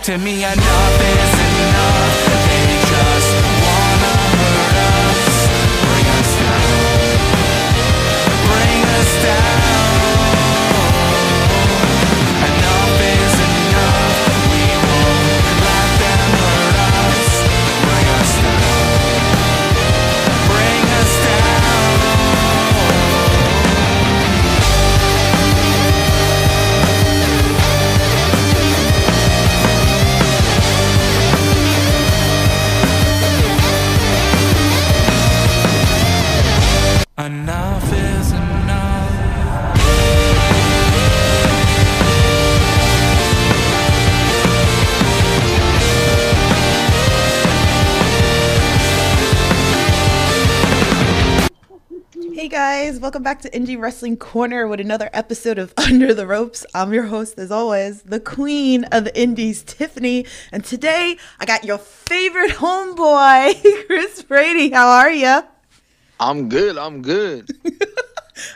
To me, enough is enough. They just wanna hurt us, bring us down, bring us down. Enough is enough. We won't let them hurt us, bring us down, bring us down. Enough is enough. Hey guys, welcome back to Indie Wrestling Corner with another episode of Under the Ropes. I'm your host, as always, the queen of the indies, Tiffany. And today, I got your favorite homeboy, Kris Brady. How are you? I'm good. I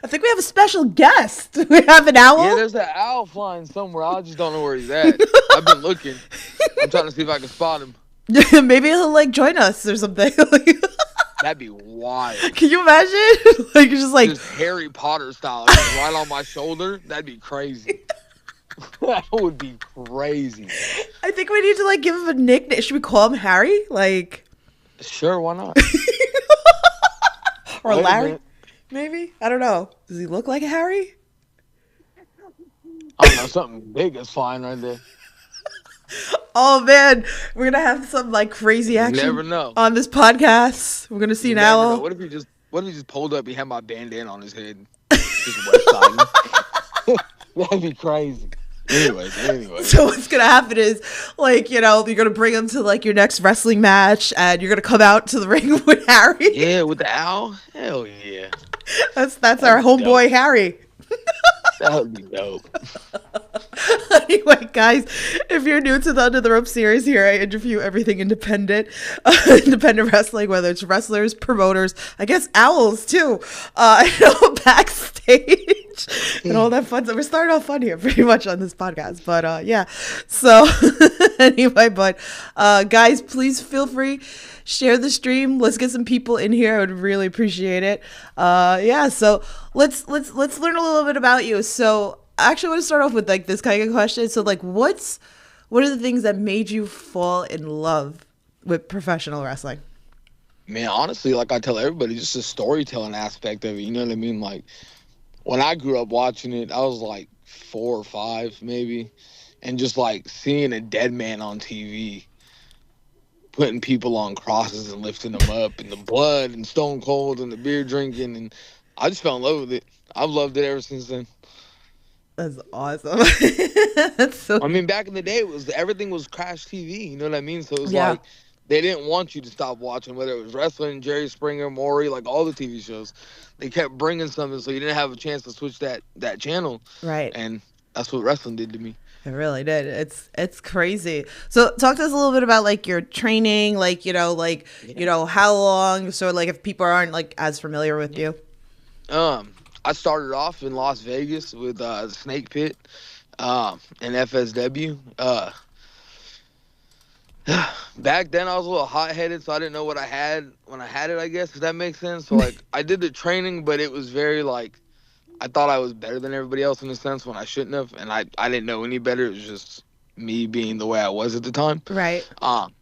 think we have a special guest. We have an owl. Yeah, there's an owl flying somewhere. I just don't know where he's at. I've been looking. I'm trying to see if I can spot him. Maybe he'll like join us or something. That'd be wild. Can you imagine? Like you're just Harry Potter style, like, right on my shoulder. That'd be crazy. That would be crazy. I think we need to like give him a nickname. Should we call him Harry? Like, sure, why not? or Larry? Maybe? I don't know. Does he look like Harry? I don't know. Something big is flying right there. Oh man, we're gonna have some like crazy action. You never know. On this podcast. We're gonna see an owl. Know. What if he just pulled up? He had my bandana on his head. Just west side. That'd be crazy. Anyway. So what's gonna happen is, like, you know, you're gonna bring him to like your next wrestling match, and you're gonna come out to the ring with Harry. Yeah, with the owl. Hell yeah. That's our homeboy dope. Harry. That would be dope. Anyway, guys, if you're new to the Under the Rope series, here I interview everything independent wrestling, whether it's wrestlers, promoters, I guess owls too, backstage, and all that fun stuff. We're starting off fun here pretty much on this podcast, but yeah. So anyway, guys, please feel free, share the stream. Let's get some people in here. I would really appreciate it. Yeah, so let's learn a little bit about you. So I actually want to start off with like this kind of question. So like what are the things that made you fall in love with professional wrestling? Man, honestly, like I tell everybody, just the storytelling aspect of it. You know what I mean? Like when I grew up watching it, I was like 4 or 5 maybe, and just like seeing a dead man on TV, putting people on crosses and lifting them up, and the blood and Stone Cold and the beer drinking, and I just fell in love with it. I've loved it ever since then. That's awesome. That's so. I mean, back in the day, everything was Crash TV. You know what I mean? So it was Yeah. like they didn't want you to stop watching, whether it was wrestling, Jerry Springer, Maury, like all the TV shows. They kept bringing something, so you didn't have a chance to switch that channel. Right. And that's what wrestling did to me. It really did. It's crazy. So talk to us a little bit about like your training, like, you know, how long, so like if people aren't like as familiar with you. I started off in Las Vegas with Snake Pit and FSW. Back then I was a little hot-headed, so I didn't know what I had when I had it, I guess, if that makes sense. So like I did the training, but it was very like I thought I was better than everybody else in a sense when I shouldn't have, and I didn't know any better. It was just me being the way I was at the time. Right. And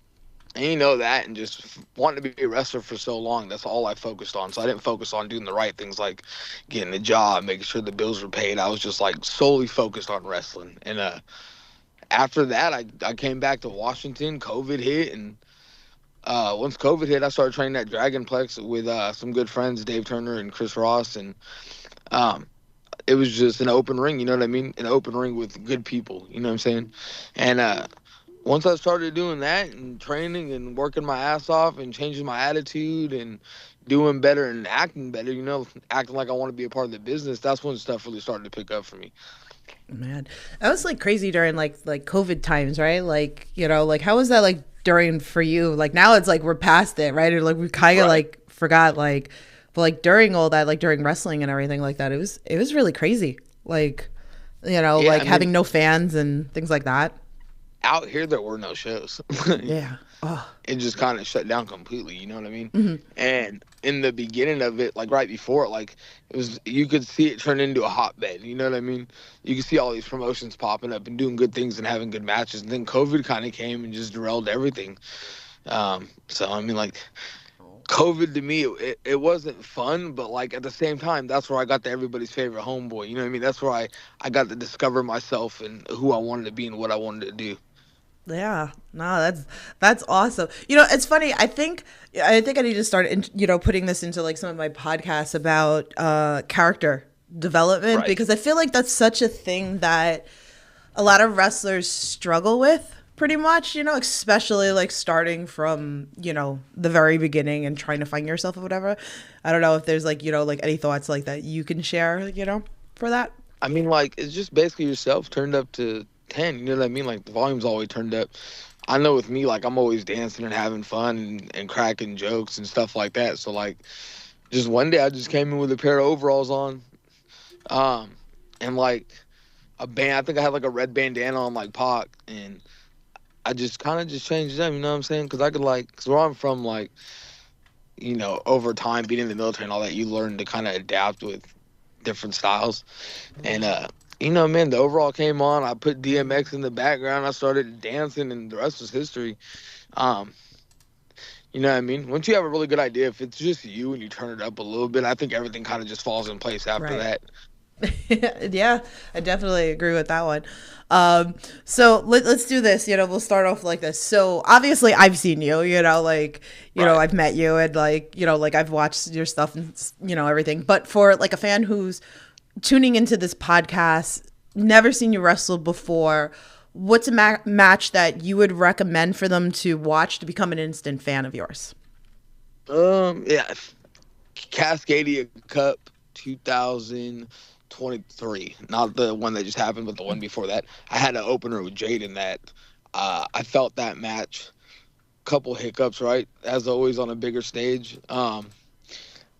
you know that, and just wanting to be a wrestler for so long, that's all I focused on. So I didn't focus on doing the right things like getting a job, making sure the bills were paid. I was just like solely focused on wrestling. And after that, I came back to Washington. COVID hit, and once COVID hit, I started training at Dragonplex with some good friends, Dave Turner and Chris Ross, and it was just an open ring, you know what I mean? An open ring with good people, you know what I'm saying? And once I started doing that and training and working my ass off and changing my attitude and doing better and acting better, you know, acting like I want to be a part of the business, that's when stuff really started to pick up for me. Man, that was like crazy during like COVID times, right? Like, you know, like how was that like during for you? Like now it's like we're past it, right? Or like we kind of like forgot, like, but like during all that, like during wrestling and everything like that, it was really crazy. Like, you know, like having no fans and things like that. out here there were no shows. Yeah. Oh. It just kind of shut down completely. You know what I mean? Hmm. And in the beginning of it, like right before it, like it was, you could see it turn into a hotbed. You know what I mean? You could see all these promotions popping up and doing good things and having good matches. And then COVID kind of came and just derailed everything. So I mean, like COVID to me, it wasn't fun, but like at the same time, that's where I got to everybody's favorite homeboy. You know what I mean? That's where I got to discover myself and who I wanted to be and what I wanted to do. Yeah, no, that's awesome. It's funny. I think I need to start, putting this into like some of my podcasts about character development, Right. because I feel like that's such a thing that a lot of wrestlers struggle with, pretty much. Especially like starting from the very beginning and trying to find yourself or whatever. I don't know if there's like like any thoughts like that you can share, for that. I mean, like, it's just basically yourself turned up to 10. You know what I mean? Like, the volume's always turned up. I know with me, like, I'm always dancing and having fun and cracking jokes and stuff like that. So, like, just one day I just came in with a pair of overalls on. Um, and, like, a band, I think I had, like, a red bandana on, like, Pac. And I just kind of just changed them, you know what I'm saying? Because I could, like, because where I'm from, like, over time, being in the military and all that, you learn to kind of adapt with different styles. And man, the overall came on. I put DMX in the background. I started dancing, and the rest was history. Um, you know what I mean? Once you have a really good idea, if it's just you and you turn it up a little bit, I think everything kind of just falls in place after Right. that. Yeah, I definitely agree with that one. So let's do this. We'll start off like this. So obviously, I've seen you. Like Right. I've met you, and like like I've watched your stuff and everything. But for like a fan who's tuning into this podcast, never seen you wrestle before, what's a match that you would recommend for them to watch to become an instant fan of yours? Yeah, Cascadia Cup 2023, not the one that just happened, but the one before that. I had an opener with Jade in that. I felt that match. Couple hiccups, right? As always on a bigger stage.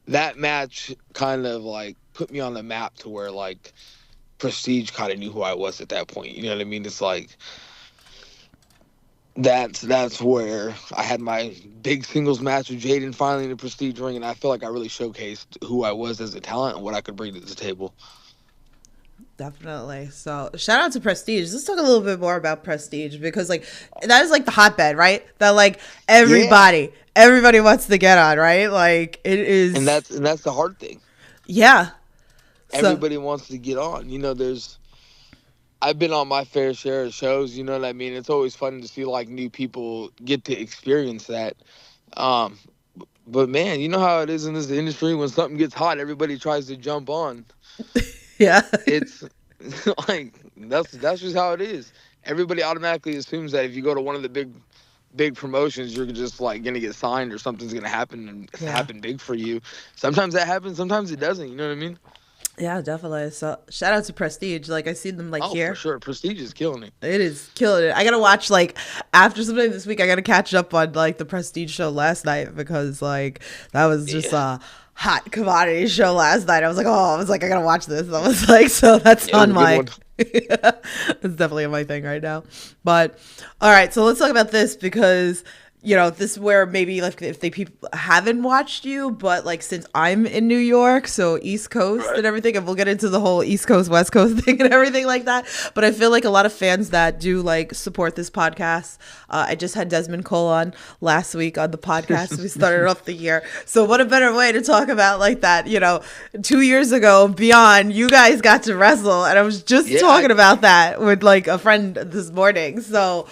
That match kind of like put me on the map to where like Prestige kind of knew who I was at that point. You know what I mean? It's like that's where I had my big singles match with Jaden finally in the Prestige ring, and I feel like I really showcased who I was as a talent and what I could bring to the table. Definitely. So shout out to Prestige. Let's talk a little bit more about Prestige, because like that is like the hotbed, right? That like Yeah, everybody wants to get on, right? Like it is. and that's the hard thing. Yeah. So Everybody wants to get on. I've been on my fair share of shows. You know what I mean? It's always fun to see like new people get to experience that. Um, but man, you know how it is in this industry. When something gets hot, everybody tries to jump on. yeah. It's like that's just how it is. Everybody automatically assumes that if you go to one of the big promotions, you're just like gonna get signed or something's gonna happen and Yeah. happen big for you. Sometimes that happens, sometimes it doesn't. You know what I mean? Yeah, definitely. So shout out to Prestige. Like I see them like Oh, for here. sure. Prestige is killing it. It is killing it. I gotta watch like after sometime this week. I gotta catch up on like the Prestige show last night, because like that was just Yeah, a hot commodity show last night. I was like, I gotta watch this. I was like, so that's it was on a good my. one. It's definitely on my thing right now. But all right, so let's talk about this, because this is where maybe like if they people haven't watched you, but like since I'm in New York, so East Coast Right. and everything, and we'll get into the whole East Coast West Coast thing and everything like that. But I feel like a lot of fans that do like support this podcast. I just had Desmond Cole on last week on the podcast. We started off the year, so what a better way to talk about like that? 2 years ago, beyond, you guys got to wrestle, and I was just Yeah, talking about that with like a friend this morning. So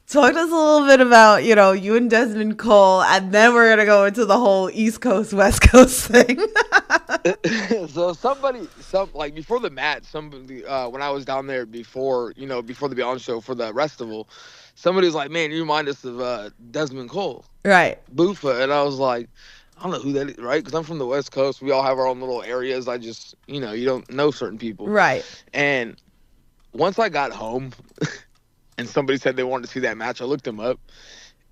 talk to us a little bit about, you and Desmond Cole, and then we're gonna go into the whole East Coast, West Coast thing. so some like before the match, somebody when I was down there before the Beyond show for the festival, somebody was like, "Man, you remind us of Desmond Cole, Right. Boofa," and I was like, "I don't know who that is, right?" Because I'm from the West Coast. We all have our own little areas. I just you don't know certain people, Right. and once I got home and somebody said they wanted to see that match, I looked him up.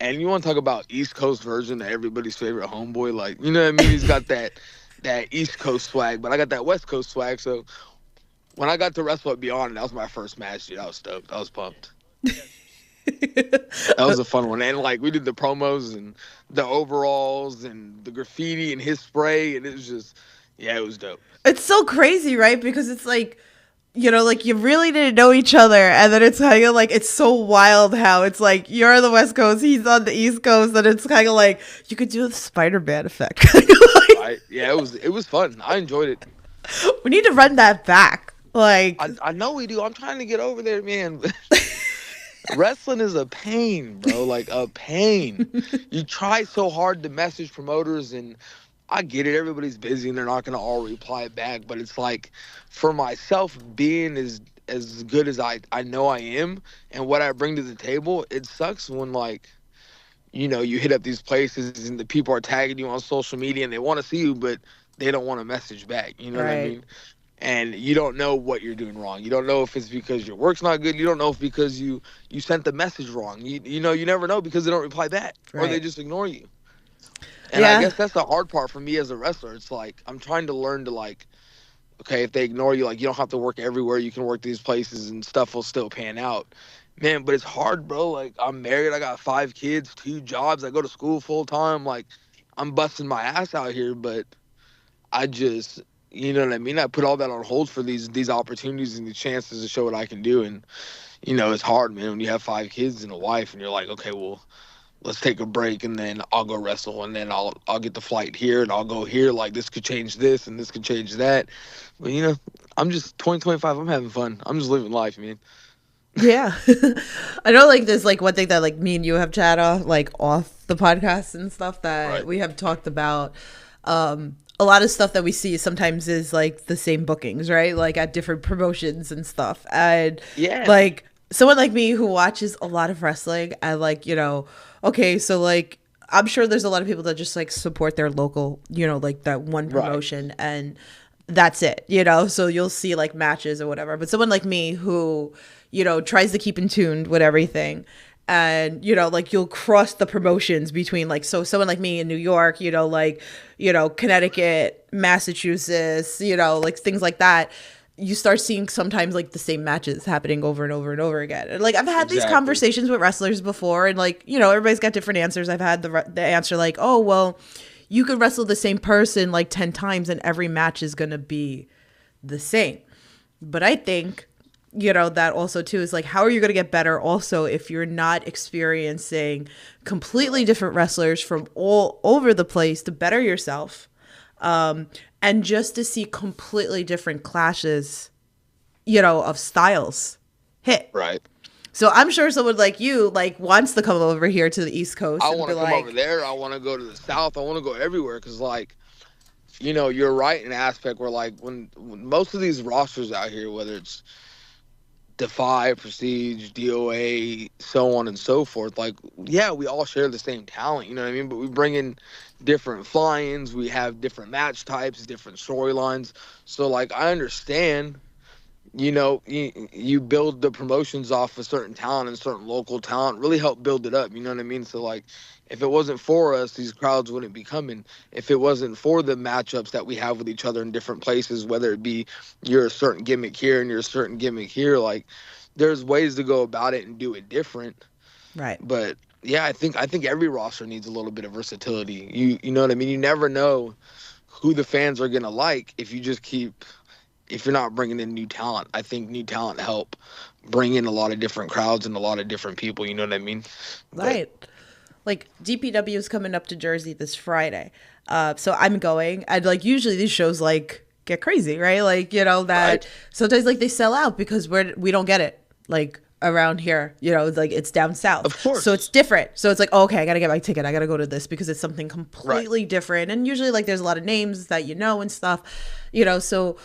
And you want to talk about East Coast version of everybody's favorite homeboy, like you know what I mean? He's got that East Coast swag, but I got that West Coast swag. So when I got to wrestle at Beyond, that was my first match, dude. I was stoked. I was pumped. That was a fun one. And like we did the promos and the overalls and the graffiti and his spray, and it was just, yeah, it was dope. It's so crazy, right? Because it's like, like you really didn't know each other, and then it's kind of like it's so wild how it's like you're on the West Coast, he's on the East Coast, and it's kind of like you could do the Spider-Man effect. Right? Yeah, it was fun. I enjoyed it. We need to run that back. Like, I know we do. I'm trying to get over there, man. Wrestling is a pain, bro. Like a pain. You try so hard to message promoters, and I get it. Everybody's busy and they're not gonna all reply back. But it's like, for myself, being as good as I know I am and what I bring to the table, it sucks when like, you hit up these places and the people are tagging you on social media and they want to see you, but they don't want to message back. You know what I right, mean? And you don't know what you're doing wrong. You don't know if it's because your work's not good. You don't know if because you sent the message wrong. You never know because they don't reply back or they right. just ignore you. And I Yeah, guess that's the hard part for me as a wrestler. It's like I'm trying to learn to like, okay, if they ignore you, like you don't have to work everywhere. You can work these places and stuff will still pan out. Man, but it's hard, bro. Like I'm married. I got 5 kids, 2 jobs. I go to school full time. Like I'm busting my ass out here, but I just, you know what I mean? I put all that on hold for these opportunities and the chances to show what I can do. And, it's hard, man, when you have 5 kids and a wife and you're like, okay, well, let's take a break and then I'll go wrestle and then I'll get the flight here and I'll go here. Like this could change this and this could change that. But, I'm just 2025. I'm having fun. I'm just living life, man. yeah. I know, like there's like one thing that like me and you have chat off, like off the podcast and stuff that Right. we have talked about. A lot of stuff that we see sometimes is like the same bookings, right? Like at different promotions and stuff. And Yeah. like someone like me who watches a lot of wrestling, I like, okay, so like I'm sure there's a lot of people that just like support their local, like that one Right. promotion and that's it, so you'll see like matches or whatever. But someone like me who, tries to keep in tune with everything and, like you'll cross the promotions between like, so someone like me in New York, like, Connecticut, Massachusetts, like things like that. You start seeing sometimes like the same matches happening over and over and over again. And like I've had these Exactly. conversations with wrestlers before and like, everybody's got different answers. I've had the answer like, oh, well, you could wrestle the same person like 10 times and every match is going to be the same. But I think, that also too is like, how are you going to get better also if you're not experiencing completely different wrestlers from all over the place to better yourself? And just to see completely different clashes, of styles hit. Right. So I'm sure someone like you like wants to come over here to the East Coast I and want be to come like, over there. I want to go to the South. I want to go everywhere because, like, you're right in an aspect where, like, when most of these rosters out here, whether it's Defy, Prestige, DOA, so on and so forth, like, yeah, we all share the same talent, you know what I mean? But we bring in different fly-ins. We have different match types, different storylines. So, like, I understand, you build the promotions off a certain talent and certain local talent, really help build it up, you know what I mean? So, like, if it wasn't for us, these crowds wouldn't be coming. If it wasn't for the matchups that we have with each other in different places, whether it be you're a certain gimmick here and you're a certain gimmick here, like there's ways to go about it and do it different. right. But yeah, I think every roster needs a little bit of versatility. You know what I mean? You never know who the fans are gonna like if you're not bringing in new talent. I think new talent help bring in a lot of different crowds and a lot of different people. You know what I mean? Right. Like DPW is coming up to Jersey this Friday. So I'm going. And like usually these shows like get crazy, right? Like, that Right. sometimes like they sell out because we don't get it like around here, it's like it's down south. Of course. So it's different. So it's like, okay, I got to get my ticket. I got to go to this because it's something completely different. And usually like there's a lot of names that and stuff, so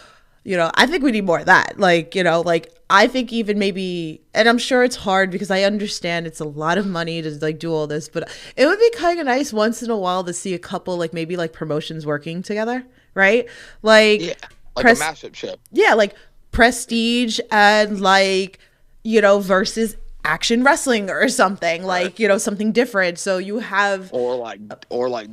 I think we need more of that. Like, like I think even maybe, and I'm sure it's hard because I understand it's a lot of money to like do all this, but it would be kind of nice once in a while to see a couple like maybe like promotions working together, right? Like, Yeah, like Pres- a mashup show. yeah, like Prestige and like, versus action wrestling or something, like, you know, something different. So you have or like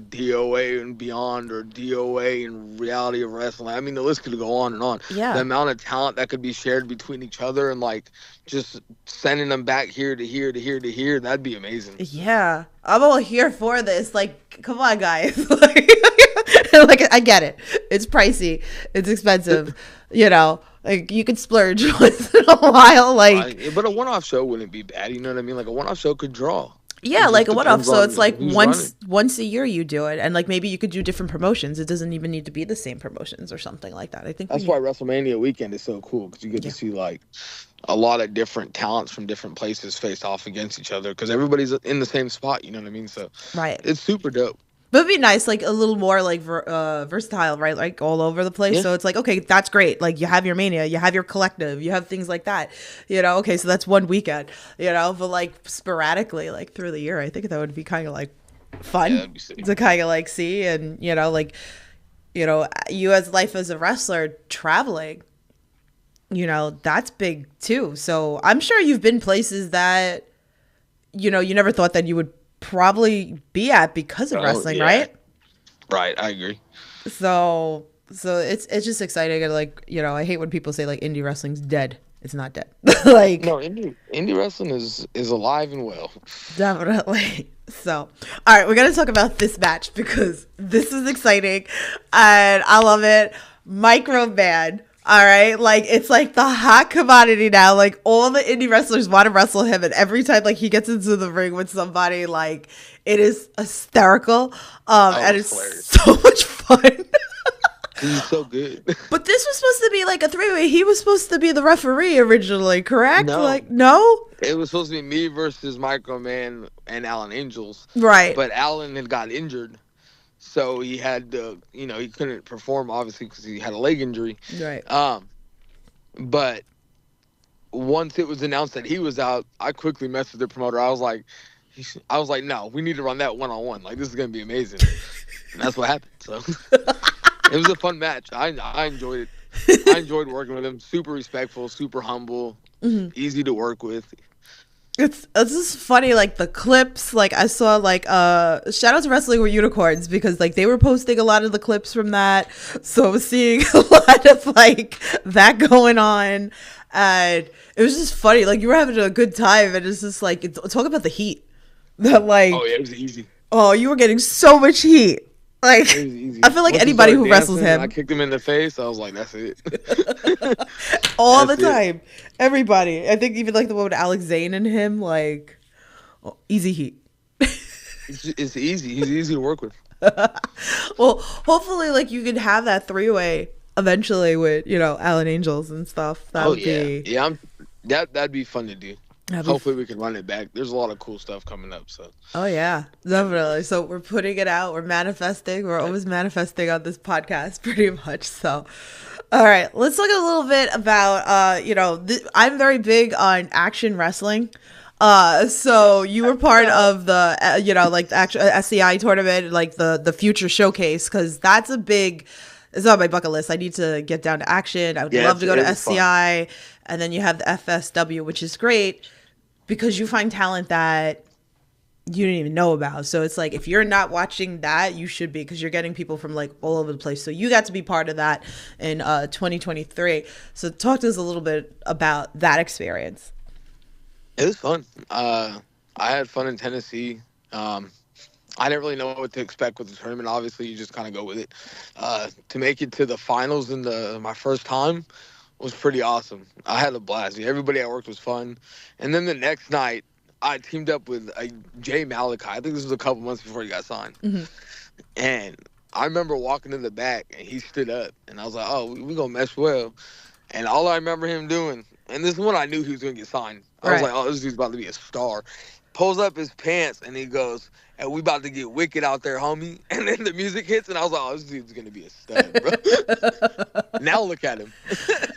DOA and beyond, or DOA and reality of wrestling. I mean, the list could go on and on. Yeah. The amount of talent that could be shared between each other, and like just sending them back here to here to here to here, that'd be amazing. Yeah, I'm all here for this. Like, come on, guys. Like, I get it. It's pricey. It's expensive. You know, like, you could splurge once in a while. Like, But a one-off show wouldn't be bad. You know what I mean? Like a one-off show could draw. yeah, It like just a one-off. depends So on it's like who's once a year you do it, and like maybe you could do different promotions. It doesn't even need to be the same promotions or something like that. I think That's why WrestleMania weekend is so cool, because you get to see like a lot of different talents from different places face off against each other, because everybody's in the same spot. You know what I mean? So right. it's super dope. But it'd be nice, like a little more like versatile, right? Like all over the place. Yeah. So it's like, okay, that's great. Like you have your Mania, you have your Collective, you have things like that. You know, okay, so that's one weekend. You know, but like sporadically, like through the year, I think that would be kind of like fun that'd be sick. to kind of like see, and you know, like, you know, you as life as a wrestler traveling, you know, that's big too. So I'm sure you've been places that, you know, you never thought that you would probably be at because of wrestling, yeah. right? Right, I agree. So it's just exciting, and like, you know, I hate when people say like indie wrestling's dead. It's not dead. Like, No, indie wrestling is alive and well. definitely. So, all right, we're gonna talk about this match because this is exciting and I love it. Microman. All right, like it's like the hot commodity now. Like all the indie wrestlers want to wrestle him, and every time like he gets into the ring with somebody, like it is hysterical. And it's hilarious. so much fun. He's so good. But this was supposed to be like a three-way. He was supposed to be the referee originally, correct? No. Like, no? It was supposed to be me versus Microman and Alan Angels. Right. But Alan had got injured, so he had to, you know, he couldn't perform obviously because he had a leg injury. Right. But once it was announced that he was out, I quickly messaged the promoter. I was like, no, we need to run that one-on-one. Like, this is gonna be amazing. And that's what happened. So it was a fun match. I enjoyed it. I enjoyed working with him. Super respectful, super humble, easy to work with. It's just funny, like the clips, like I saw like shout out to Wrestling with Unicorns because like they were posting a lot of the clips from that. So I was seeing a lot of like that going on, and it was just funny. Like you were having a good time, and it's just like talk about the heat. That like, Oh yeah, it was easy. oh, you were getting so much heat. Like, It was easy. I feel like Once he anybody who started wrestles dancing, him I kicked him in the face. I was like, that's it. all That's the it. time, everybody. I think even like the one with Alex Zane and him, like, oh, easy heat. It's easy. He's easy to work with. Well, hopefully, like you could have that three-way eventually with, you know, Alan Angels and stuff. That Oh would yeah, be yeah. That'd be fun to do. that'd be Hopefully we can run it back. There's a lot of cool stuff coming up. So oh yeah, definitely. So we're putting it out. We're manifesting. We're always manifesting on this podcast, pretty much. So, all right, let's talk a little bit about. You know, I'm very big on action wrestling. So you were part of the, you know, like the actual SCI tournament, like the Future Showcase, because that's a big. It's on my bucket list. I need to get down to action. I would love to go to it was fun. SCI, and then you have the FSW, which is great because you find talent that you didn't even know about. So it's like if you're not watching that, you should be, because you're getting people from like all over the place. So you got to be part of that in 2023. So talk to us a little bit about that experience. it was fun. I had fun in Tennessee. I didn't really know what to expect with the tournament. Obviously, you just kind of go with it. To make it to the finals in my first time was pretty awesome. I had a blast. Everybody at work was fun. And then the next night, I teamed up with Jay Malachi. I think this was a couple months before he got signed. Mm-hmm. And I remember walking in the back, and he stood up. And I was like, oh, we going to mess well. And all I remember him doing, and this is when I knew he was going to get signed. I was Right. like, oh, this dude's about to be a star. Pulls up his pants, and he goes, and we about to get wicked out there, homie. And then the music hits, and I was like, oh, this dude's going to be a stud, bro. Now look at him.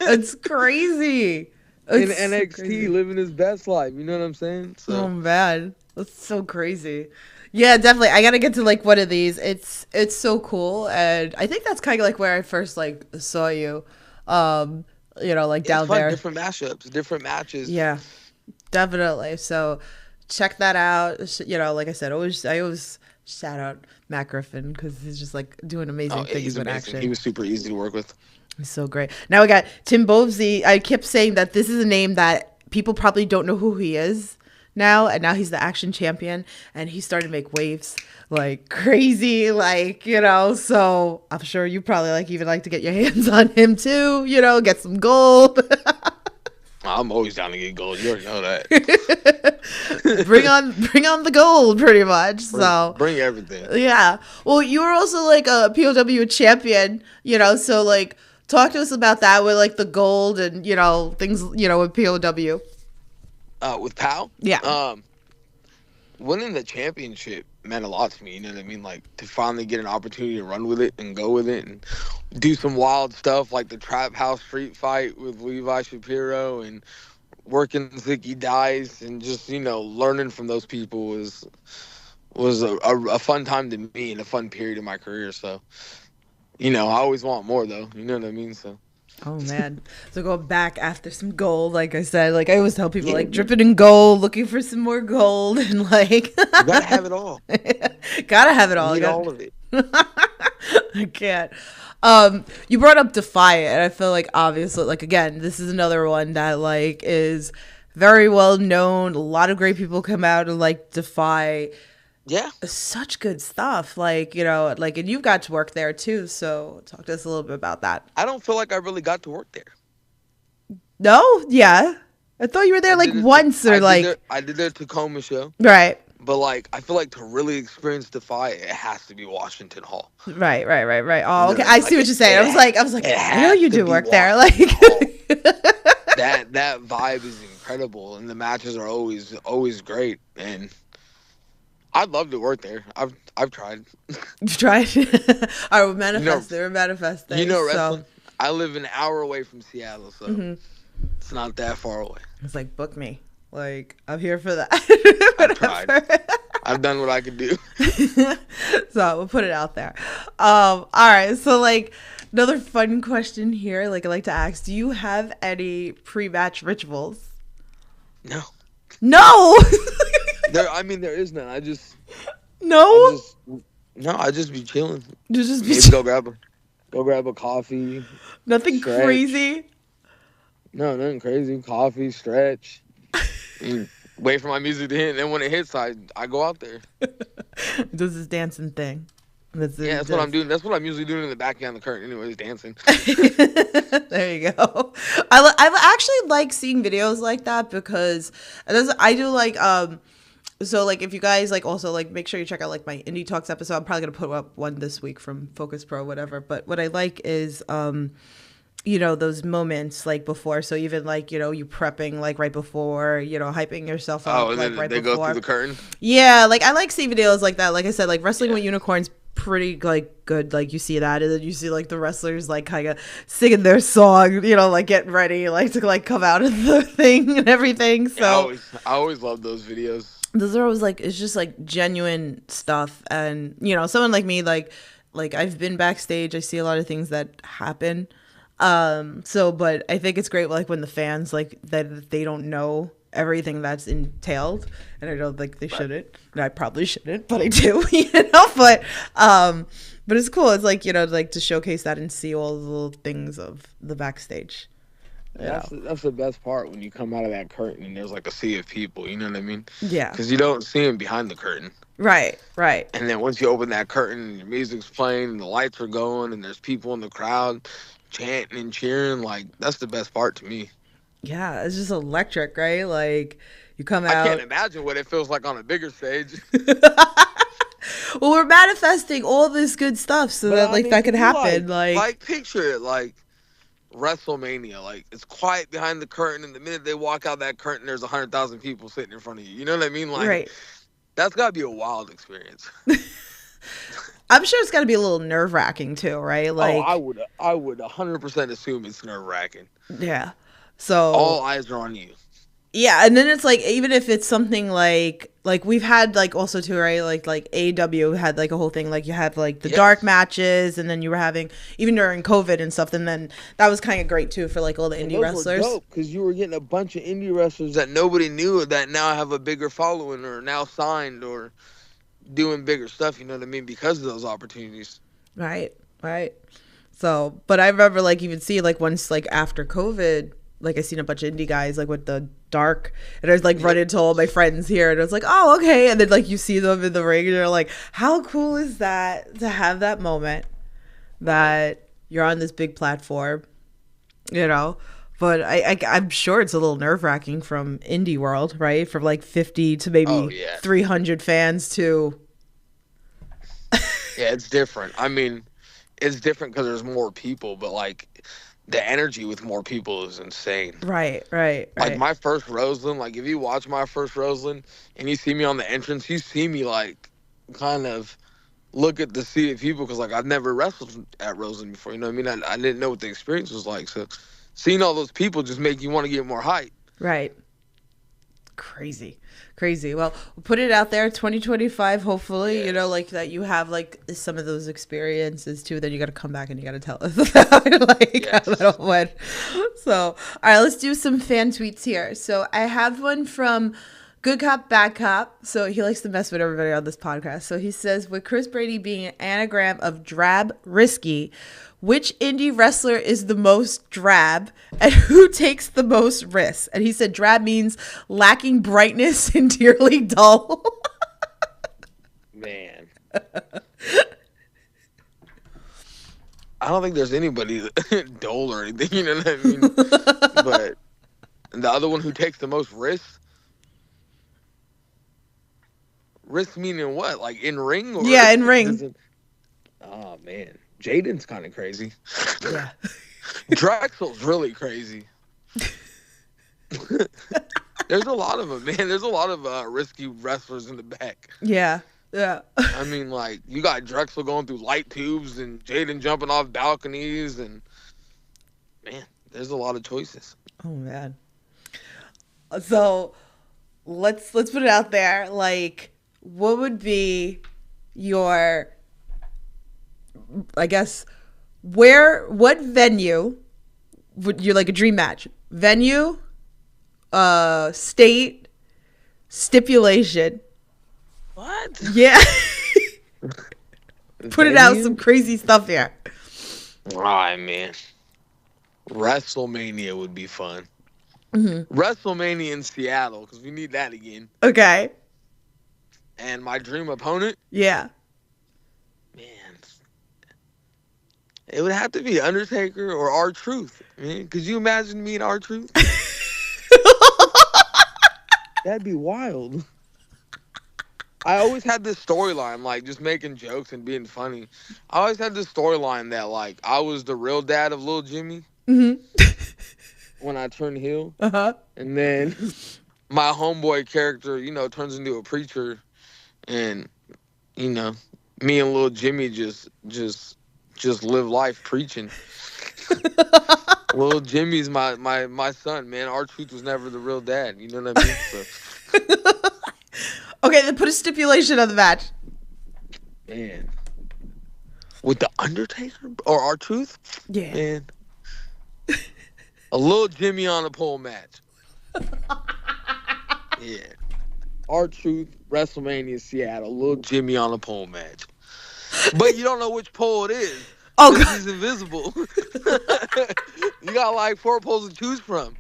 It's crazy. In It's so NXT, crazy. living his best life. You know what I'm saying? Oh So man, that's so crazy. Yeah, definitely. I gotta get to like one of these. It's so cool, and I think that's kind of like where I first like saw you. You know, like it's down fun, there. different mashups, different matches. Yeah, definitely. So check that out. You know, like I said, I always shout out Matt Griffin because he's just like doing amazing Oh, things he's with amazing. action. He was super easy to work with. He's so great. Now we got Tim Bovesy. I kept saying that this is a name that people probably don't know who he is now, and now he's the action champion, and he's starting to make waves like crazy, like, you know. So I'm sure you probably even like to get your hands on him too, you know, get some gold. I'm always down to get gold. You already know that. bring on the gold, pretty much. So Bring everything. yeah. Well, you were also like a POW champion, you know. So like, talk to us about that with like the gold and, you know, things, you know, with POW. With POW? Yeah. Winning the championship meant a lot to me, you know what I mean? Like, to finally get an opportunity to run with it and go with it and do some wild stuff like the Trap House street fight with Levi Shapiro and working Zicky Dice and just, you know, learning from those people was a fun time to me and a fun period in my career. So, you know, I always want more, though. You know what I mean? So. Oh man. So go back after some gold, like I said. Like I always tell people, like dripping in gold, looking for some more gold, and like You gotta have it all. Gotta have it all. You need all of it. I can't. You brought up Defy It, and I feel like obviously, like again, this is another one that like is very well known. A lot of great people come out and like Defy. Yeah. Such good stuff. Like, you know, like, and you've got to work there too. So talk to us a little bit about that. I don't feel like I really got to work there. No? Yeah. I thought you were there like once or like. I did their Tacoma show. Right. But like, I feel like to really experience Defy, it has to be Washington Hall. Right. Oh, okay. You know, I see what you're saying. I was like, I know you do work there. Like that vibe is incredible, and the matches are always great, and I'd love to work there. I've tried. You've tried? All right, we're manifesting. We're manifesting. You know wrestling? So. I live an hour away from Seattle, so it's not that far away. It's like, book me. Like, I'm here for that. I've tried. I've done what I could do. So we'll put it out there. All right. So like another fun question here. Like I like to ask, do you have any pre-match rituals? No. No. There is none. I just be chilling. Maybe go grab a coffee. Nothing stretch. crazy. No, nothing crazy. Coffee, stretch. Wait for my music to hit, and then when it hits, I go out there. Does this dancing thing. That's what I'm doing. That's what I'm usually doing in the back behind the curtain anyways, dancing. There you go. I actually like seeing videos like that because I do like so like if you guys like also like make sure you check out like my Indie Talks episode. I'm probably gonna put up one this week from Focus Pro, whatever. But what I like is you know, those moments like before. So even like, you know, you prepping like right before, you know, hyping yourself up. Oh, and like, then right they before. go through the curtain. Yeah, like I like seeing videos like that. Like I said, like Wrestling with Unicorns pretty like good. Like you see that, and then you see like the wrestlers like kind of singing their song, you know, like getting ready like to like come out of the thing and everything. So I always love those videos. Those are always like, it's just like genuine stuff. And you know, someone like me, like I've been backstage, I see a lot of things that happen. So but I think it's great like when the fans like that they don't know everything that's entailed, and I don't think they shouldn't, and I probably shouldn't, but I do. You know, but it's cool. It's like, you know, like to showcase that and see all the little things of the backstage. That's the best part, when you come out of that curtain and there's like a sea of people, you know what I mean? Yeah, because you don't see them behind the curtain. Right And then once you open that curtain and your music's playing and the lights are going and there's people in the crowd chanting and cheering, like that's the best part to me. Yeah, it's just electric, right? Like you come out. I can't imagine what it feels like on a bigger stage. Well, we're manifesting all this good stuff so that like that could happen. Like picture it like WrestleMania. Like it's quiet behind the curtain, and the minute they walk out that curtain, there's 100,000 people sitting in front of you. You know what I mean? Like, right. That's gotta be a wild experience. I'm sure it's gotta be a little nerve wracking too, right? Like, I would 100% assume it's nerve wracking. Yeah. So all eyes are on you. Yeah, and then it's like even if it's something like we've had like also too, right, like AEW had like a whole thing, like you have like the dark matches, and then you were having even during COVID and stuff, and then that was kind of great too for like all the indie wrestlers. Those were dope because you were getting a bunch of indie wrestlers that nobody knew that now have a bigger following or now signed or doing bigger stuff, you know what I mean, because of those opportunities. Right. So, but I remember like even seeing like once like after COVID, like I seen a bunch of indie guys like with the dark, and I was like running to all my friends here, and I was like, oh, okay. And then like you see them in the ring, and you're like, how cool is that to have that moment that you're on this big platform, you know? But I'm sure it's a little nerve wracking from indie world, right? From like 50 to maybe 300 fans to. Yeah, it's different. I mean, it's different because there's more people, but like the energy with more people is insane. Right. Like my first Roseland, like if you watch my first Roseland and you see me on the entrance, you see me like kind of look at the sea of people because like I've never wrestled at Roseland before. You know what I mean? I didn't know what the experience was like. So seeing all those people just make you want to get more hype. Right. Crazy. Well, we'll put it out there 2025 hopefully, you know, like that you have like some of those experiences too, then you got to come back and you got to tell us about like how that all went. So all right, let's do some fan tweets here. So I have one from Good Cop Bad Cop, so he likes to mess with everybody on this podcast. So he says, with Kris Brady being an anagram of drab risky, which indie wrestler is the most drab, and who takes the most risks? And he said drab means lacking brightness and dearly dull. Man. I don't think there's anybody dull or anything, you know what I mean? But the other one who takes the most risks? Risk meaning what? Like in ring? Or yeah, in ring. Oh, man. Jaden's kind of crazy. Yeah. Drexel's really crazy. There's a lot of them, man. There's a lot of risky wrestlers in the back. Yeah. I mean, like, you got Drexel going through light tubes and Jaden jumping off balconies, and, man, there's a lot of choices. Oh, man. So, let's put it out there. Like, what would be your, I guess, what venue would you like a dream match? Venue, state, stipulation. What? Yeah. Put it out, some crazy stuff here. Alright, man. WrestleMania would be fun. Mm-hmm. WrestleMania in Seattle, because we need that again. Okay. And my dream opponent? Yeah. Man. It would have to be Undertaker or R-Truth. Man, could you imagine me and R-Truth? That'd be wild. I always had this storyline, like, just making jokes and being funny. I always had this storyline that, like, I was the real dad of Lil Jimmy. Mm-hmm. When I turned heel. Uh-huh. And then my homeboy character, you know, turns into a preacher. And, you know, me and Lil Jimmy just live life preaching. Lil Jimmy's my son, man. R-Truth was never the real dad. You know what I mean? So. Okay, then put a stipulation on the match. Man. With the Undertaker or R-Truth? Yeah. Man. A Lil Jimmy on a pole match. Yeah. R-Truth, WrestleMania, Seattle. Lil Jimmy on a pole match. But you don't know which pole it is. Oh, God. He's invisible. You got like 4 poles to choose from.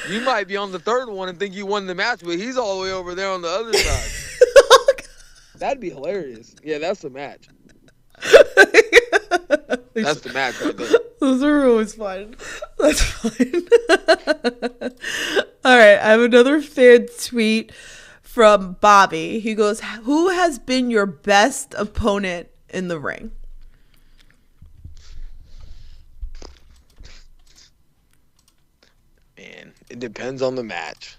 You might be on the third one and think you won the match, but he's all the way over there on the other side. Oh, That'd be hilarious. Yeah, that's the match. That's the match right there. Those are always fun. That's fine. All right, I have another fan tweet from Bobby. He goes, who has been your best opponent in the ring? Man, it depends on the match.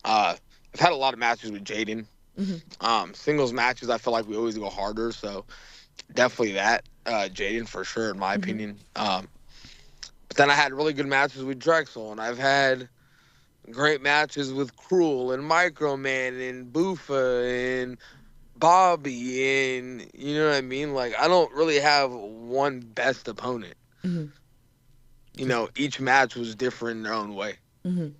I've had a lot of matches with Jaden. Mm-hmm. Singles matches, I feel like we always go harder, so definitely that. Jaden for sure, in my opinion. But then I had really good matches with Drexel, and I've had great matches with Cruel and Microman and Boofa and Bobby, and you know what I mean? Like, I don't really have one best opponent. Mhm. You know, each match was different in their own way. Mhm.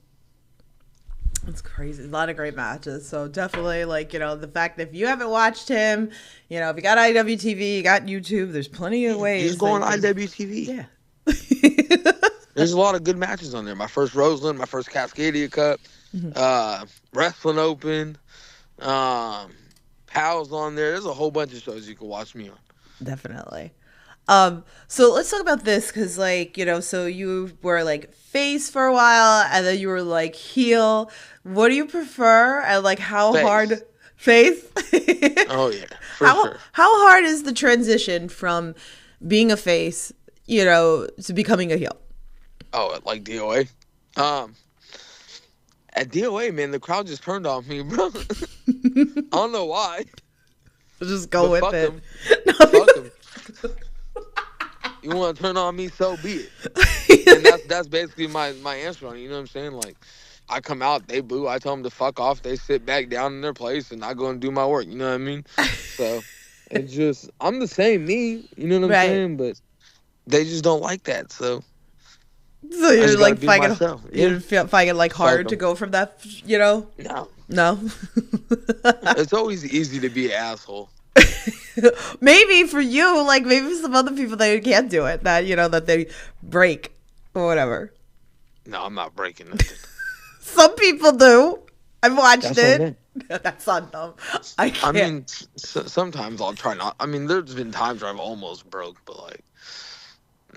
It's crazy. A lot of great matches. So definitely, like, you know, the fact that if you haven't watched him, you know, if you got IWTV, you got YouTube, there's plenty of ways. Just go on that you can- IWTV. Yeah. There's a lot of good matches on there. My first Roseland, my first Cascadia Cup, Wrestling Open, Pals on there. There's a whole bunch of shows you can watch me on. Definitely. So let's talk about this because, like, you know, so you were like face for a while and then you were like heel. What do you prefer? And like, how Face. hard face? Oh yeah, for sure. How hard is the transition from being a face, you know, to becoming a heel? Oh, at like DOA. At DOA, man, the crowd just turned on me, bro. I don't know why. Just go But with it. them. Fuck them. You want to turn on me, so be it. And that's basically my answer on it. You know what I'm saying? Like, I come out, they boo, I tell them to fuck off, they sit back down in their place, and I go and do my work. You know what I mean? So it's just, I'm the same me. You know what I'm saying? But they just don't like that. So you're like fighting. You're finding it like hard to go from that, you know? No. It's always easy to be an asshole. Maybe for you, like maybe some other people they can't do it. That, you know, that they break or whatever. No, I'm not breaking nothing. Some people do. I've watched That's it. on them. That's on them. I can't. I mean, sometimes I'll try not. I mean, there's been times where I've almost broke, but like,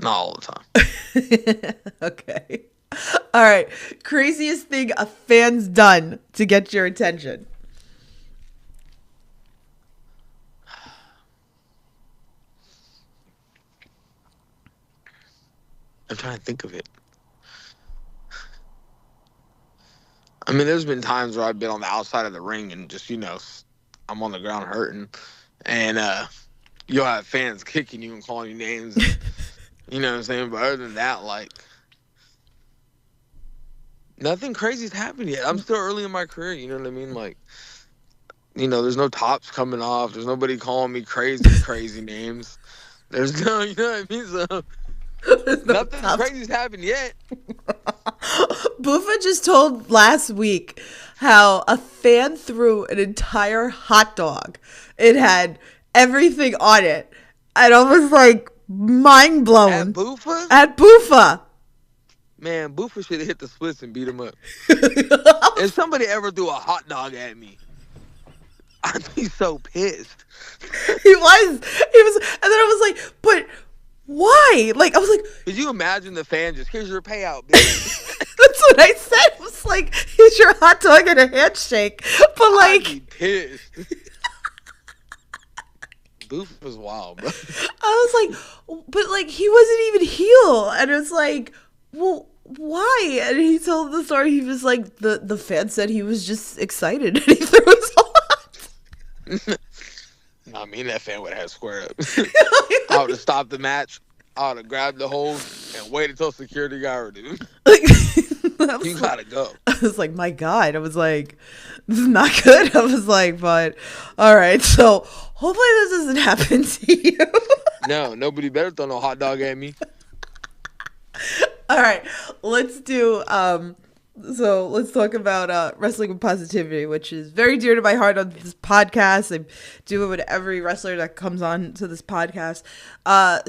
not all the time. Okay. All right. Craziest thing a fan's done to get your attention. I'm trying to think of it. I mean, there's been times where I've been on the outside of the ring and just, you know, I'm on the ground hurting, and you'll have fans kicking you and calling you names. And, you know what I'm saying? But other than that, like, nothing crazy's happened yet. I'm still early in my career. You know what I mean? Like, you know, there's no tops coming off. There's nobody calling me crazy names. There's no, you know what I mean? So nothing crazy's happened yet. Buffa just told last week how a fan threw an entire hot dog. It had everything on it. And I was like mind blown. At Buffa? At Buffa. Man, Buffa should have hit the splits and beat him up. If somebody ever threw a hot dog at me, I'd be so pissed. He was. And then I was like, but why? Like, I was like, could you imagine the fan just, here's your payout, bitch. That's what I said. It was like, here's your hot dog and a handshake. But like, I'd be pissed. Boof was wild, bro. I was like, but like, he wasn't even heel. And it's like, well, why? And he told the story. He was like, the fan said he was just excited and he threw his hot. I mean, that fan would have squared up. I would have stopped the match. I would have grabbed the hose and waited until security got her, dude. You gotta go. I was like, my God. I was like, this is not good. I was like, but all right. So hopefully this doesn't happen to you. No, nobody better throw no hot dog at me. All right. Let's do so let's talk about wrestling with positivity, which is very dear to my heart on this podcast. I do it with every wrestler that comes on to this podcast.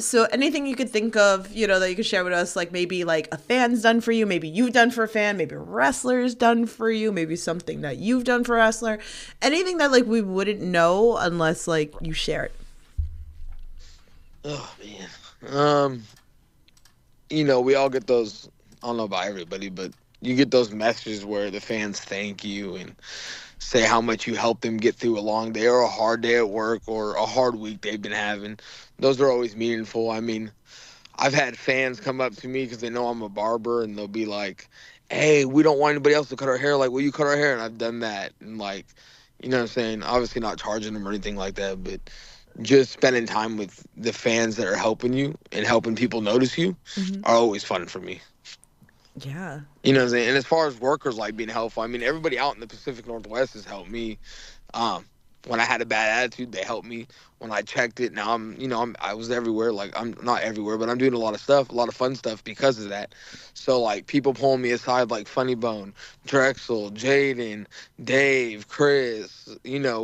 So anything you could think of, you know, that you could share with us, like maybe like a fan's done for you, maybe you've done for a fan, maybe a wrestler's done for you, maybe something that you've done for a wrestler, anything that like we wouldn't know unless like you share it. Oh man. You know, we all get those, I don't know about everybody, but you get those messages where the fans thank you and say how much you helped them get through a long day or a hard day at work or a hard week they've been having. Those are always meaningful. I mean, I've had fans come up to me because they know I'm a barber and they'll be like, hey, we don't want anybody else to cut our hair. Like, will you cut our hair? And I've done that. And like, you know what I'm saying? Obviously not charging them or anything like that, but just spending time with the fans that are helping you and helping people notice you are always fun for me. Yeah. You know what I'm saying? And as far as workers like being helpful, I mean, everybody out in the Pacific Northwest has helped me. Um, when I had a bad attitude, they helped me. When I checked it, now I was everywhere. Like I'm not everywhere, but I'm doing a lot of stuff, a lot of fun stuff because of that. So like people pulling me aside, like Funny Bone, Drexel, Jaden, Dave, Chris,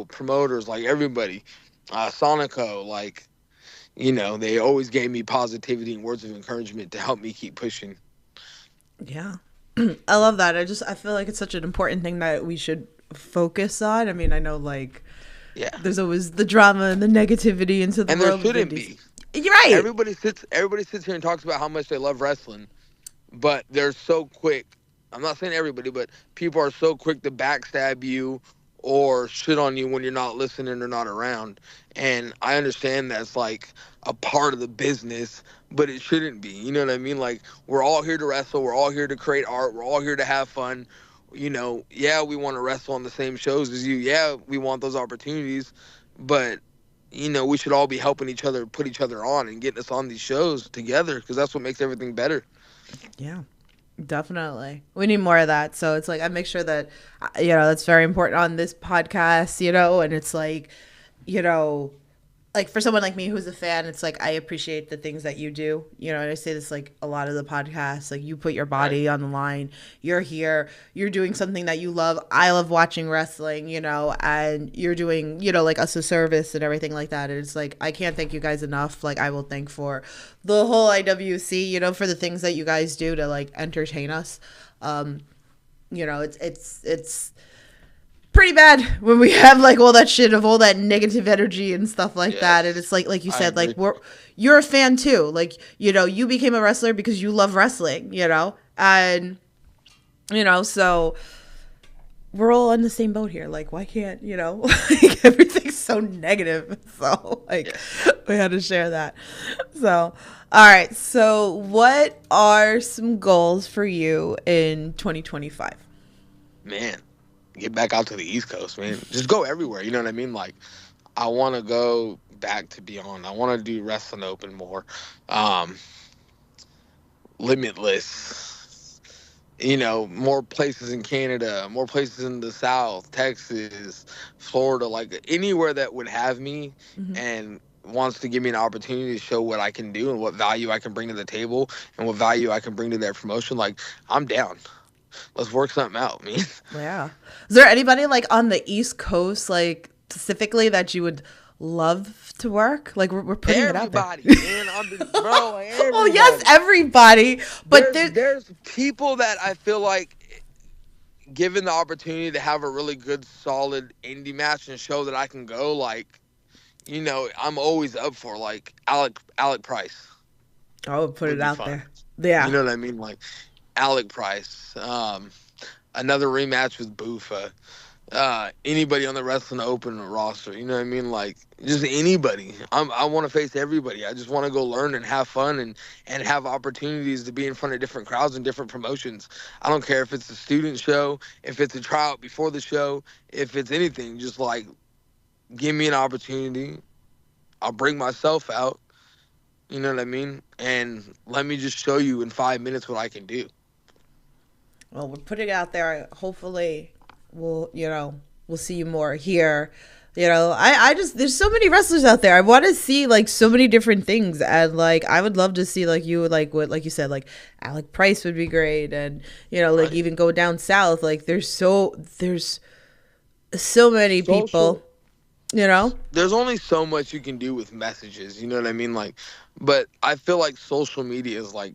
promoters, like everybody, Sonico, like they always gave me positivity and words of encouragement to help me keep pushing. Yeah. I love that. I feel like it's such an important thing that we should focus on. I mean, I know like Yeah. there's always the drama and the negativity into the And there world of shouldn't indies. be. You're right. Everybody sits here and talks about how much they love wrestling, but they're so quick. I'm not saying everybody, but people are so quick to backstab you or shit on you when you're not listening or not around. And I understand that's like a part of the business, but it shouldn't be. You know what I mean? Like we're all here to wrestle, we're all here to create art, we're all here to have fun. Yeah, we want to wrestle on the same shows as you. Yeah, we want those opportunities, but we should all be helping each other put each other on and getting us on these shows together because that's what makes everything better. Yeah. Definitely. We need more of that. So it's like I make sure that that's very important on this podcast, and it's like, you know, like for someone like me who's a fan, it's like I appreciate the things that you do. And I say this like a lot of the podcasts, like you put your Right. body on the line. You're here, you're doing something that you love. I love watching wrestling, and you're doing, like us a service and everything like that. And it's like I can't thank you guys enough. Like I will thank for the whole IWC, for the things that you guys do to like entertain us. Um, it's pretty bad when we have like all that shit of all that negative energy and stuff like that. And it's Yes, like you I said, like agree. you're a fan too. Like, you became a wrestler because you love wrestling, and so we're all in the same boat here. Like, why can't, like everything's so negative. So like Yes, we had to share that. So all right. So what are some goals for you in 2025? man. Get back out to the East Coast, man. Just go everywhere. You know what I mean? Like, I want to go back to Beyond. I want to do Wrestling Open more. Um, Limitless. More places in Canada, more places in the South, Texas, Florida, like anywhere that would have me Hmm. and wants to give me an opportunity to show what I can do and what value I can bring to the table and what value I can bring to their promotion. Like, I'm down. Let's work something out, man. Yeah. Is there anybody like on the East Coast, like specifically that you would love to work? Like we're putting it out there. Everybody, man. I've been, bro, like Well, yes, everybody. everybody, but There's there. there's people that I feel like given the opportunity to have a really good, solid indie match and show that I can go, like, I'm always up for like Alec Price Oh, put would it be out fun. there. You Yeah. know what I mean? Like Alec Price. Another rematch with Bufa. Anybody on the Wrestling Open roster. You know what I mean? Like just anybody. I want to face everybody. I just want to go learn and have fun and have opportunities to be in front of different crowds and different promotions. I don't care if it's a student show, if it's a tryout before the show, if it's anything. Just like give me an opportunity. I'll bring myself out. You know what I mean? And let me just show you in 5 minutes what I can do. Well, we're putting it out there. Hopefully, we'll see you more here. I just there's so many wrestlers out there. I want to see like so many different things, and like I would love to see like you would like you said like Alec Price would be great, and like Right. even go down south. Like there's so many Social people. You know. There's only so much you can do with messages, you know what I mean? Like, but I feel like social media is like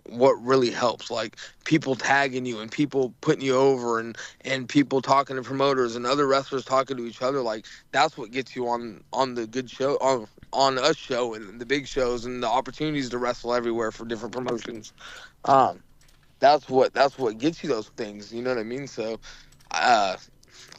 what really helps. Like people tagging you and people putting you over and people talking to promoters and other wrestlers talking to each other. Like that's what gets you on the good show on us show and the big shows and the opportunities to wrestle everywhere for different promotions. Um, that's what gets you those things. You know what I mean? So, uh,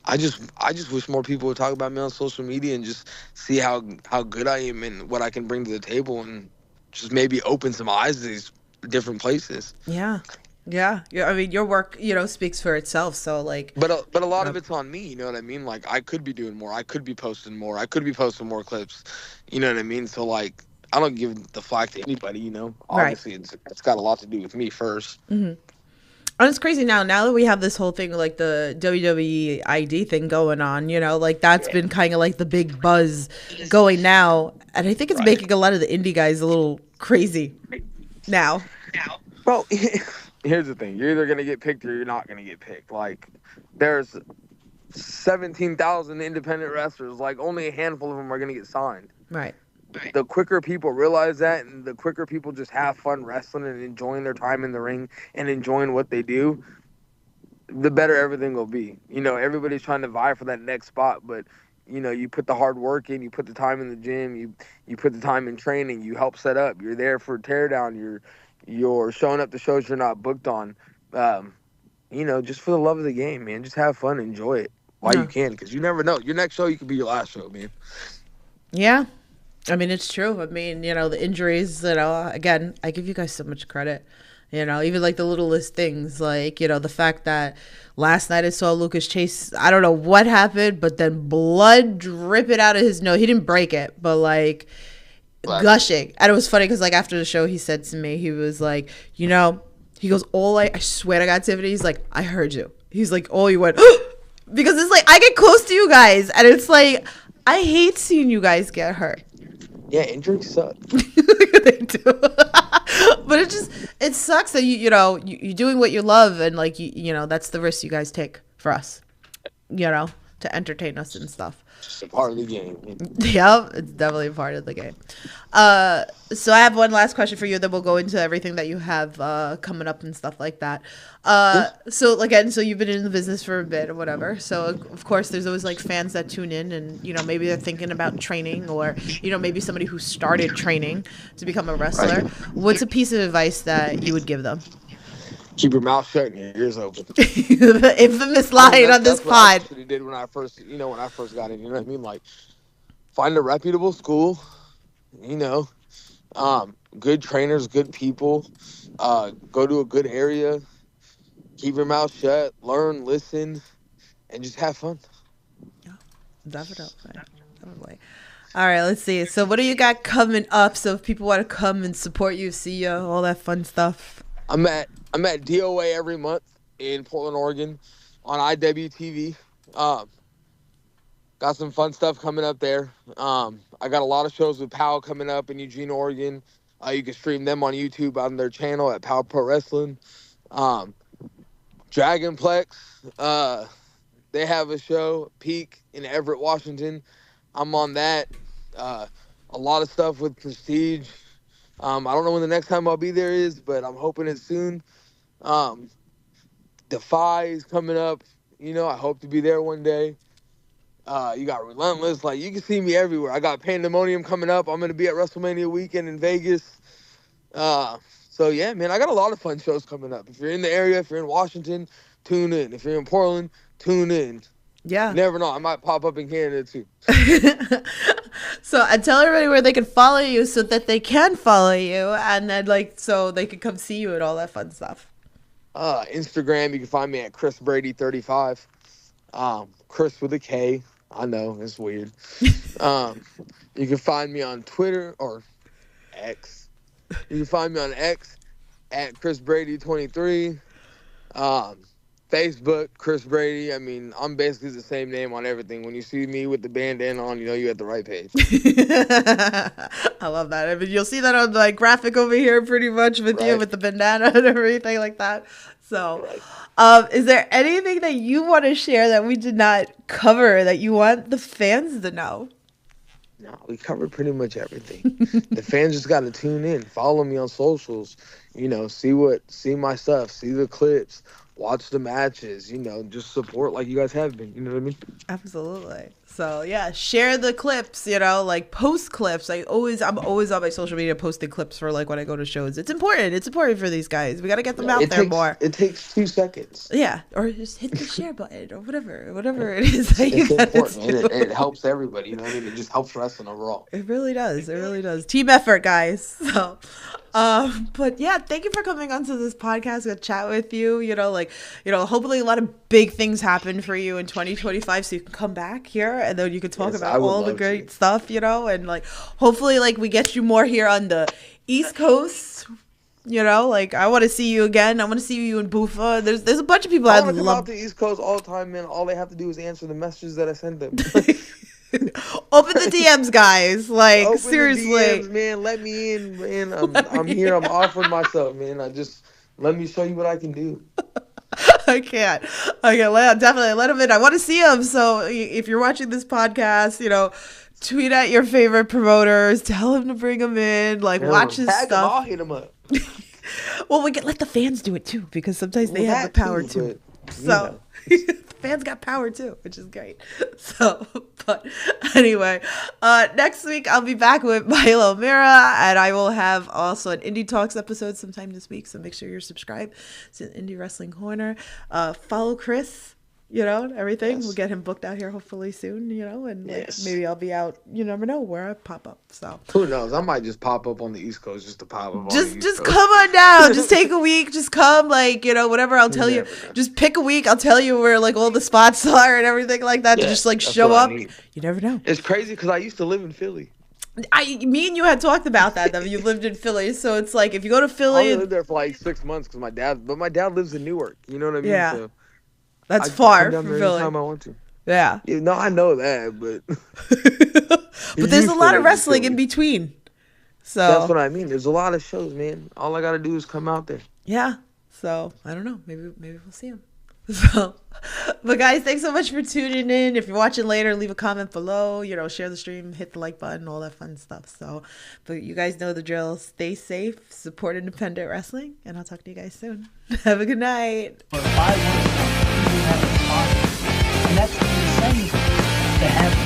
I just wish more people would talk about me on social media and just see how good I am and what I can bring to the table and just maybe open some eyes to these different places. Yeah. Yeah. Yeah. I mean, your work, speaks for itself. So like, But a lot uh, of it's on me, you know what I mean? Like I could be doing more. I could be posting more. I could be posting more clips. You know what I mean? So like I don't give the flack to anybody, right. Obviously it's got a lot to do with me first. Hmm. And it's crazy now that we have this whole thing like the WWE ID thing going on, like that's been kind of like the big buzz going now. And I think it's making a lot of the indie guys a little crazy now. Well, here's the thing. You're either going to get picked or you're not going to get picked. Like, there's 17,000 independent wrestlers. Like, only a handful of them are going to get signed. Right. The quicker people realize that, and the quicker people just have fun wrestling and enjoying their time in the ring and enjoying what they do, the better everything will be. Everybody's trying to vie for that next spot, but you put the hard work in, you put the time in the gym, you put the time in training, you help set up, you're there for teardown, you're showing up to shows you're not booked on. Just for the love of the game, man. Just have fun, enjoy it while you can, because you never know. Your next show, you could be your last show, man. Yeah. I mean, it's true. I mean, the injuries, again, I give you guys so much credit. Even like the littlest things, like, the fact that last night I saw Lucas Chase, I don't know what happened, but then blood dripping out of his nose. He didn't break it, but like gushing. And it was funny because like after the show, he said to me, he was like, he goes, I swear to God, Tiffany, he's like, I heard you. He's like, you went, because it's like, I get close to you guys and it's like, I hate seeing you guys get hurt. Yeah, injuries suck. They do. But it sucks that you're doing what you love and like that's the risk you guys take for us, to entertain us and stuff. Just a part of the game. Yeah, it's definitely a part of the game. So I have one last question for you, then we'll go into everything that you have coming up and stuff like that. So again, you've been in the business for a bit or whatever. So of course there's always like fans that tune in and maybe they're thinking about training or maybe somebody who started training to become a wrestler. Right. What's a piece of advice that you would give them? Keep your mouth shut and your ears open. The infamous line on this pod. That's what I did when I first, got in. You know what I mean? Like, find a reputable school. Good trainers, good people. Go to a good area. Keep your mouth shut. Learn, listen, and just have fun. Yeah, definitely. All right, let's see. So, what do you got coming up? So, if people want to come and support you, see you, all that fun stuff. I'm at DOA every month in Portland, Oregon on IWTV. Got some fun stuff coming up there. I got a lot of shows with POW coming up in Eugene, Oregon. You can stream them on YouTube on their channel at POW Pro Wrestling. Dragonplex, they have a show, Peak, in Everett, Washington. I'm on that. A lot of stuff with Prestige. I don't know when the next time I'll be there is, but I'm hoping it's soon. Defy is coming up. I hope to be there one day. You got Relentless. Like, you can see me everywhere. I got Pandemonium coming up. I'm going to be at WrestleMania weekend in Vegas. So, yeah, man, I got a lot of fun shows coming up. If you're in the area, if you're in Washington, tune in. If you're in Portland, tune in. Yeah. You never know. I might pop up in Canada, too. So I tell everybody where they can follow you so that they can follow you and then so they can come see you and all that fun stuff. Instagram, you can find me at Kris Brady 35. Kris with a K. I know, it's weird. You can find me on Twitter or X. You can find me on X at Kris Brady 23. Facebook, Kris Brady. I mean, I'm basically the same name on everything. When you see me with the bandana on, you're at the right page. I love that. I mean, you'll see that on the graphic over here pretty much with you with the bandana and everything like that. So, is there anything that you want to share that we did not cover that you want the fans to know? No, we covered pretty much everything. The fans just got to tune in. Follow me on socials. See my stuff. See the clips. Watch the matches, just support like you guys have been. You know what I mean? Absolutely. So, yeah, share the clips, post clips. I'm always on my social media posting clips for, when I go to shows. It's important. It's important for these guys. We got to get them out there more. It takes 2 seconds. Yeah, or just hit the share button or whatever it is that you got to do. And it helps everybody, you know what I mean? It just helps wrestling overall. It really does. It really does. Team effort, guys. So, but yeah, thank you for coming onto this podcast to chat with you. Hopefully a lot of big things happen for you in 2025 so you can come back here and then you can talk about all the great stuff, and hopefully we get you more here on the East Coast You know, like I want to see you again. I want to see you in Bufa. There's a bunch of people I I'd want to come out love. to the East Coast all the time, man. All they have to do is answer the messages that I send them. Open the DMs, guys. Like Open seriously. the DMs, man. Let me in, man. I'm here. I'm offering myself, man. Let me show you what I can do. I can't. Definitely let him in. I want to see him. So if you're watching this podcast, you know, tweet at your favorite promoters. Tell him to bring him in. Like watch his Tag him, I'll stuff. hit him up. Well, we can let the fans do it too because sometimes they Well, have the that power too, too. but, you So know. the fans got power too, which is great. So, but anyway, next week I'll be back with Milo Mira, and I will have also an Indie Talks episode sometime this week. So make sure you're subscribed to Indie Wrestling Corner. Follow Kris. You know, and everything. Yes. We'll get him booked out here hopefully soon, you know, and like, Yes. maybe I'll be out. You never know where I pop up. So Who knows? I might just pop up on the East Coast just to pop up on the East just Coast. come on down. Just take a week. Just come, like, you know, whatever. I'll tell you. never know. Just pick a week. I'll tell you where like all the spots are and everything like that. To Yeah, just like that's show what I up. need. You never know. It's crazy because I used to live in Philly. Me and you had talked about that. That you lived in Philly, so it's like if you go to I Philly, only lived there for like 6 months because my dad lives in Newark. You know what I mean? Yeah. So that's I can far come down from there Philly. anytime I want to. Yeah. Yeah, no, I know that, but But there's a used to lot live of in wrestling Philly. in between. So That's what I mean. There's a lot of shows, man. All I gotta do is come out there. yeah. So I don't know. Maybe we'll see him. So, but guys, thanks so much for tuning in. If you're watching later, leave a comment below. You know, share the stream, hit the like button, all that fun stuff. So, but you guys know the drill. Stay safe, support independent wrestling, and I'll talk to you guys soon. Have a good night. For 5 years now, people have responded. And that's what we're saying. To have